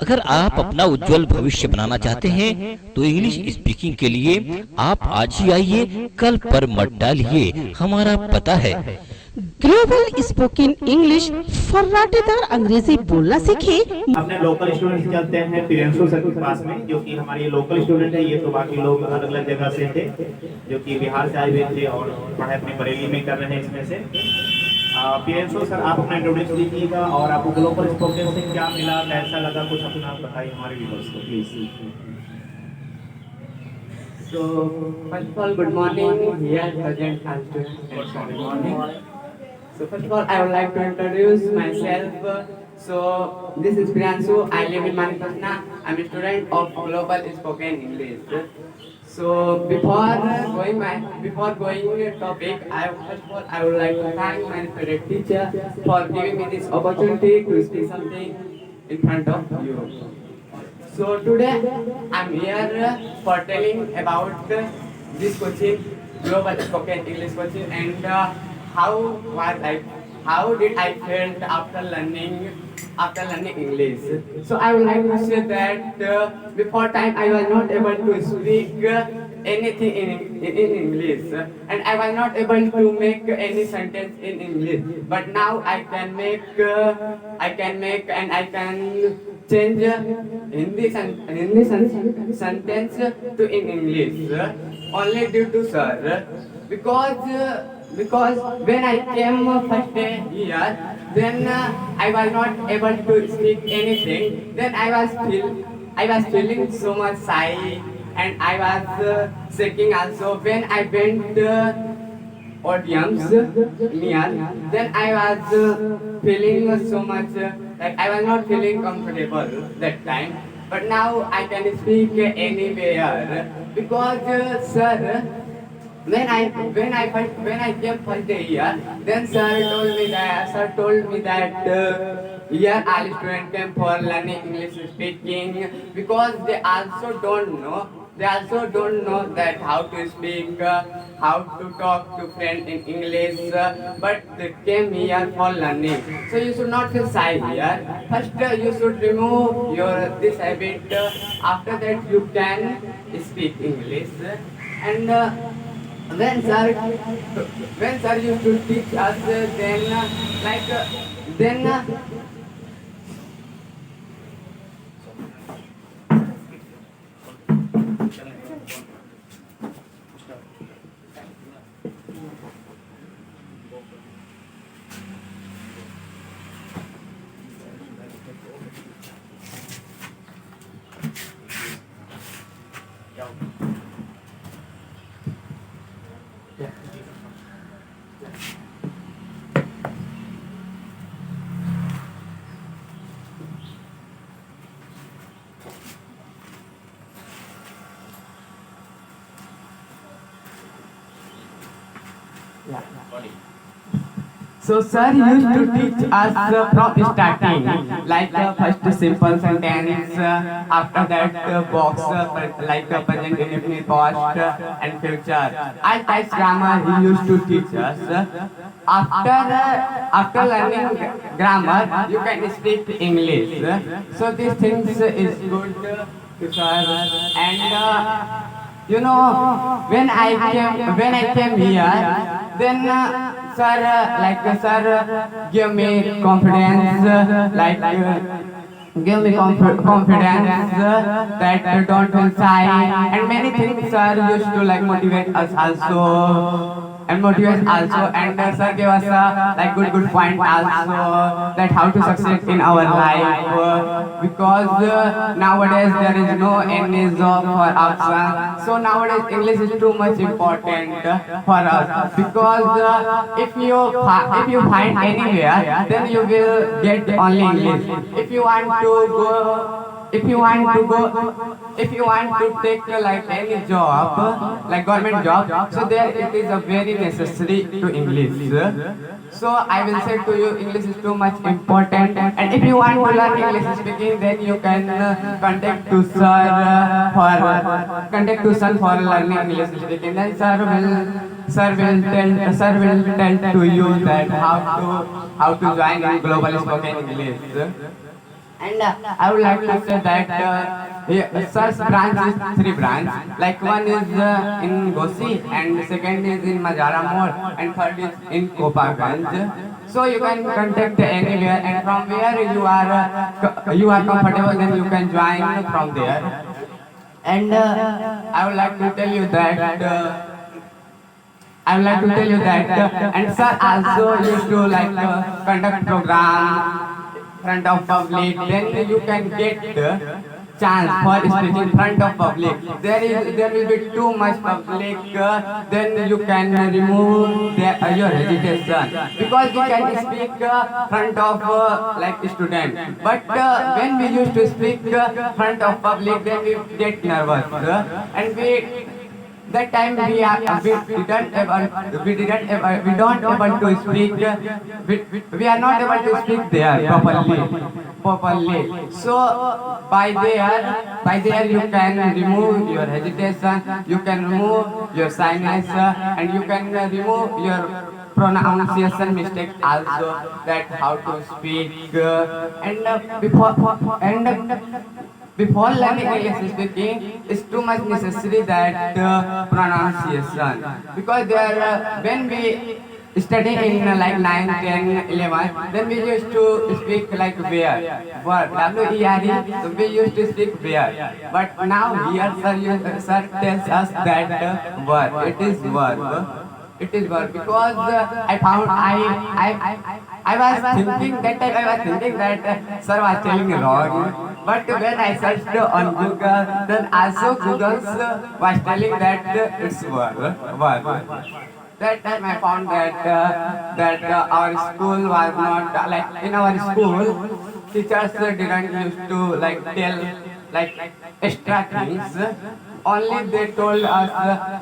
अगर आप अपना उज्जवल भविष्य बनाना चाहते हैं तो इंग्लिश स्पीकिंग के लिए आप आज ही आइए, कल पर मत डालिए। हमारा पता है ग्लोबल स्पोकन इंग्लिश, फर्राटेदार अंग्रेजी बोलना सीखे। अपने लोकल स्टूडेंट चलते हैं प्रियंशु सर के पास में, जो कि हमारे लोकल स्टूडेंट है। ये तो बाकी लोग अलग अलग जगह से थे, जो कि बिहार से आए हुए थे और पढ़ाई अपनी बरेली में कर रहे हैं। इसमें से प्रियंशु सर, आप अपना इंट्रोड्यूस कीजिएगा और आपको ग्लोबल स्पोकन से क्या मिला, कैसा लगा, कुछ अपना बताइए हमारे व्यूअर्स को please. So, first of all, good morning, here present and students. Good morning. So, first of all, I would like to introduce myself. So, this is Priyanshu. I live in Manipatna. I'm a student of Global Spoken English. So, before going topic, first of all I would like to thank my favorite teacher for giving me this opportunity to speak something in front of you. So today I'm here for telling about this coaching, Global Spoken English coaching, and how did I felt after learning English. So I would like to say that before time I was not able to speak anything in English, and I was not able to make any sentence in English. But now I can make and I can change Hindi sentence to in English only due to sir, because when I came first day here, then I was not able to speak anything. Then I was feeling so much shy, and I was shaking also. When I went audience near, then I was feeling so much like I was not feeling comfortable that time. But now I can speak anywhere because sir, when I came first day here, then sir told me that here all students came for learning English speaking, because they also don't know that how to speak, how to talk to friends in English, but they came here for learning. So you should not feel shy here. First you should remove this habit. After that you can speak English. And when sir used to teach us, then so sir used to teach us from starting, like first simple sentence, after that box, like present, indefinite, past, and future. All types grammar he used to teach us. After learning grammar, you can speak English. So these things is good to sir. And you know, when I came here, then sir give me confidence, give me confidence that don't feel shy, and many things sir used to motivate us also. And motivate also, and sir gave us good point also, that how to succeed in our life, because nowadays there is no any job for us. So nowadays English is too much important for us, because if you find anywhere, then you will get only English. If you want to take any job, like government job, so there it is a very necessary to English. So I will say to you, English is too much important, and if you want to learn English speaking, then you can contact to sir for learning English speaking. Then sir will tell to you that how to join in Global Spoken English. And I would like to say that such branch is 3 branch. Like one is in Gosi, and second is in Majara Mall, and third is in Kopaganj. So you can contact anywhere, and from where you are comfortable, then you can join from there. And I would like to tell you that. I would like to tell you that, and sir also used to like conduct program front of public. Then you can get the chance for speaking front of public. There will be too much public. Then you can remove your hesitation, because you can speak front of like student. But when we used to speak front of public, then we get nervous, and that time we don't able to speak. We are not able to speak there properly. So by there you can remove your hesitation, you can remove your shyness, and you can remove your pronunciation mistake also, that how to speak. Before learning English speaking, it's too much necessary that pronunciation, because there when we study in like 9, 10, 11, then we used to speak like where, verb, W-E-R-E, so we used to speak where. But now here sir tells us that verb, it is verb. It is verb, because I was thinking that time, I was thinking that sir was telling wrong. But when I searched on Google, then also Google was telling that it's verb. That time I found that our school was not like, in our school teachers didn't used to like tell like extra things. Only they told us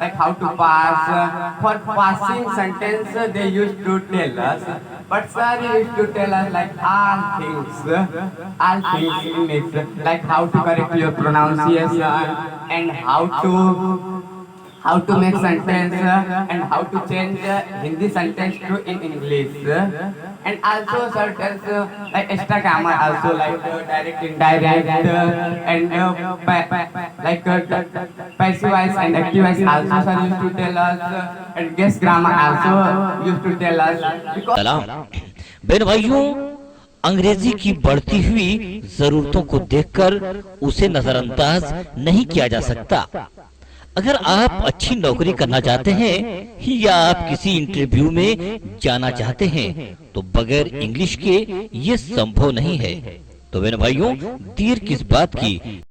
like how to pass. For passing sentence they used to tell us. But sir used to tell us like all things in it, like how to correct your pronunciation, and how to make sentence, and how to change Hindi sentence to in English. And also sir tells like extra grammar also, like direct, indirect, and like passive voice and active voice also sir used to tell us, and guest grammar also used to tell us. Because सलाम। बहन भाइयों, अंग्रेजी की बढ़ती हुई जरूरतों को देखकर उसे नजरअंदाज नहीं किया जा सकता। अगर आप अच्छी नौकरी करना चाहते हैं या आप किसी इंटरव्यू में जाना चाहते हैं, तो बगैर इंग्लिश के ये संभव नहीं है। तो बहन भाइयों, देर किस बात की,